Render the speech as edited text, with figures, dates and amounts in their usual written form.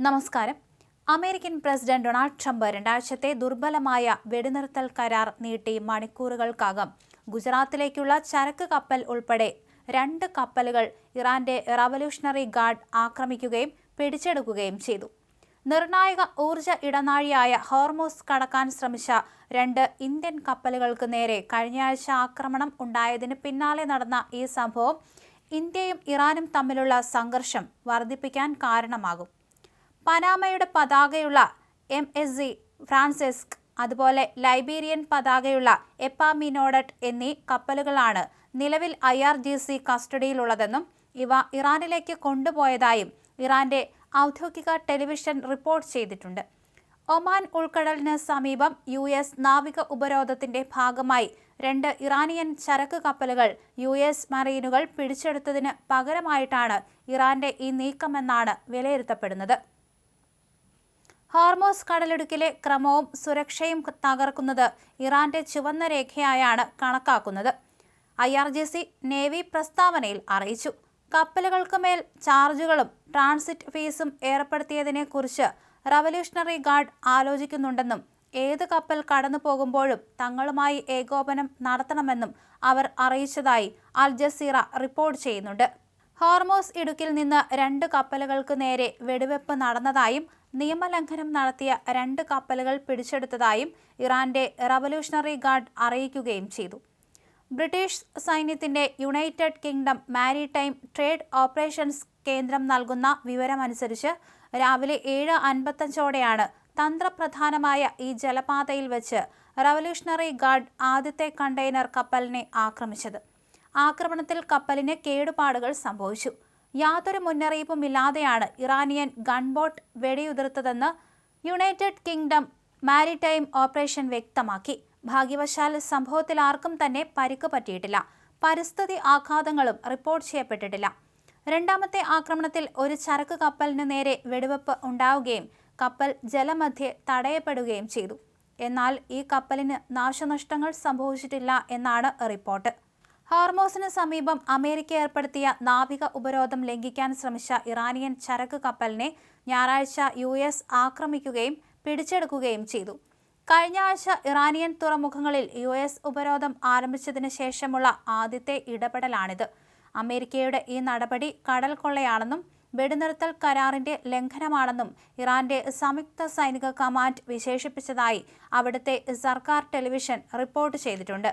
നമസ്കാരം. American president Donald Trump രണ്ടാഴ്ചത്തെ ദുർബലമായ വെടിനിർത്തൽ കരാർ നീട്ടി മണിക്കൂറുകൾക്കകം ഗുജറാത്തിലേക്കുള്ള ചരക്ക് കപ്പൽ ഉൾപ്പെടെ 2 കപ്പലുകൾ ഇറാന്റെ റവല്യൂഷണറി ഗാർഡ് ആക്രമിക്കുകയും പിടിച്ചെടുക്കുകയും ചെയ്തു. നിർണായക ഊർജ ഇടനാഴിയായ ഹോർമൂസ് കടക്കാൻ ശ്രമിച്ച 2 ഇന്ത്യൻ കപ്പലുകൾക്ക് നേരെ കഴിഞ്ഞയാഴ്ച ആക്രമണം ഉണ്ടായതിന് പിന്നാലെ നടന്ന ഈ സംഭവം ഇന്ത്യയും ഇറാനും തമ്മിലുള്ള സംഘർഷം വർദ്ധിപ്പിക്കാൻ കാരണമാകും. പനാമയുടെ പതാകയുള്ള MSC ഫ്രാൻസിസ്ക്, അതുപോലെ ലൈബീരിയൻ പതാകയുള്ള എപ്പാമിനോഡട്ട് എന്നീ കപ്പലുകളാണ് നിലവിൽ IRGC കസ്റ്റഡിയിലുള്ളതെന്നും ഇവ ഇറാനിലേക്ക് കൊണ്ടുപോയതായും ഇറാന്റെ ഔദ്യോഗിക ടെലിവിഷൻ റിപ്പോർട്ട് ചെയ്തിട്ടുണ്ട്. ഒമാൻ ഉൾക്കടലിന് സമീപം US നാവിക ഉപരോധത്തിന്റെ ഭാഗമായി 2 ഇറാനിയൻ ചരക്ക് കപ്പലുകൾ US മറീനുകൾ പിടിച്ചെടുത്തതിന് പകരമായിട്ടാണ് ഇറാന്റെ ഈ നീക്കമെന്നാണ് വിലയിരുത്തപ്പെടുന്നത്. ഹോർമൂസ് കടലിടുക്കിലെ ക്രമവും സുരക്ഷയും തകർക്കുന്നത് ഇറാന്റെ ചുവന്ന രേഖയായാണ് കണക്കാക്കുന്നത്. IRGC നേവി പ്രസ്താവനയിൽ അറിയിച്ചു. കപ്പലുകൾക്ക് മേൽ ചാർജുകളും ട്രാൻസിറ്റ് ഫീസും ഏർപ്പെടുത്തിയതിനെക്കുറിച്ച് റവല്യൂഷണറി ഗാർഡ് ആലോചിക്കുന്നുണ്ടെന്നും ഏത് കപ്പൽ കടന്നു പോകുമ്പോഴും തങ്ങളുമായി ഏകോപനം നടത്തണമെന്നും അവർ അറിയിച്ചതായി അൽ ജസീറ റിപ്പോർട്ട് ചെയ്യുന്നുണ്ട്. ഹോർമൂസ് ഇടുക്കിൽ നിന്ന് 2 കപ്പലുകൾക്ക് നേരെ വെടിവെപ്പ് നടന്നതായും നിയമലംഘനം നടത്തിയ 2 കപ്പലുകൾ പിടിച്ചെടുത്തതായും ഇറാന്റെ റവല്യൂഷണറി ഗാർഡ് അറിയിക്കുകയും ചെയ്തു. ബ്രിട്ടീഷ് സൈന്യത്തിന്റെ United Kingdom maritime trade operations കേന്ദ്രം നൽകുന്ന വിവരമനുസരിച്ച് രാവിലെ 7:55ഓടെയാണ് തന്ത്രപ്രധാനമായ ഈ ജലപാതയിൽ വെച്ച് റവല്യൂഷണറി ഗാർഡ് ആദ്യത്തെ കണ്ടെയ്നർ കപ്പലിനെ ആക്രമിച്ചത്. ആക്രമണത്തിൽ കപ്പലിന് കേടുപാടുകൾ സംഭവിച്ചു. യാതൊരു മുന്നറിയിപ്പുമില്ലാതെയാണ് ഇറാനിയൻ ഗൺബോട്ട് വെടിയുതിർത്തതെന്ന് യുണൈറ്റഡ് കിങ്ഡം മാരിടൈം ഓപ്പറേഷൻ വ്യക്തമാക്കി. ഭാഗ്യവശാൽ സംഭവത്തിൽ ആർക്കും തന്നെ പരിക്ക് പറ്റിയിട്ടില്ല. പരിസ്ഥിതി ആഘാതങ്ങളും റിപ്പോർട്ട് ചെയ്യപ്പെട്ടിട്ടില്ല. രണ്ടാമത്തെ ആക്രമണത്തിൽ ഒരു ചരക്ക് കപ്പലിന് നേരെ വെടിവെപ്പ് ഉണ്ടാവുകയും കപ്പൽ ജലമധ്യേ തടയപ്പെടുകയും ചെയ്തു. എന്നാൽ ഈ കപ്പലിന് നാശനഷ്ടങ്ങൾ സംഭവിച്ചിട്ടില്ല എന്നാണ് റിപ്പോർട്ട്. ഹോർമൂസിന് സമീപം അമേരിക്ക ഏർപ്പെടുത്തിയ നാവിക ഉപരോധം ലംഘിക്കാൻ ശ്രമിച്ച ഇറാനിയൻ ചരക്ക് കപ്പലിനെ ഞായറാഴ്ച US ആക്രമിക്കുകയും പിടിച്ചെടുക്കുകയും ചെയ്തു. കഴിഞ്ഞ ആഴ്ച ഇറാനിയൻ തുറമുഖങ്ങളിൽ US ഉപരോധം ആരംഭിച്ചതിന് ശേഷമുള്ള ആദ്യത്തെ ഇടപെടലാണിത്. അമേരിക്കയുടെ ഈ നടപടി കടൽ കൊള്ളയാണെന്നും വെടിനിർത്തൽ കരാറിന്റെ ലംഘനമാണെന്നും ഇറാന്റെ സംയുക്ത സൈനിക കമാൻഡ് വിശേഷിപ്പിച്ചതായി അവിടുത്തെ സർക്കാർ ടെലിവിഷൻ റിപ്പോർട്ട് ചെയ്തിട്ടുണ്ട്.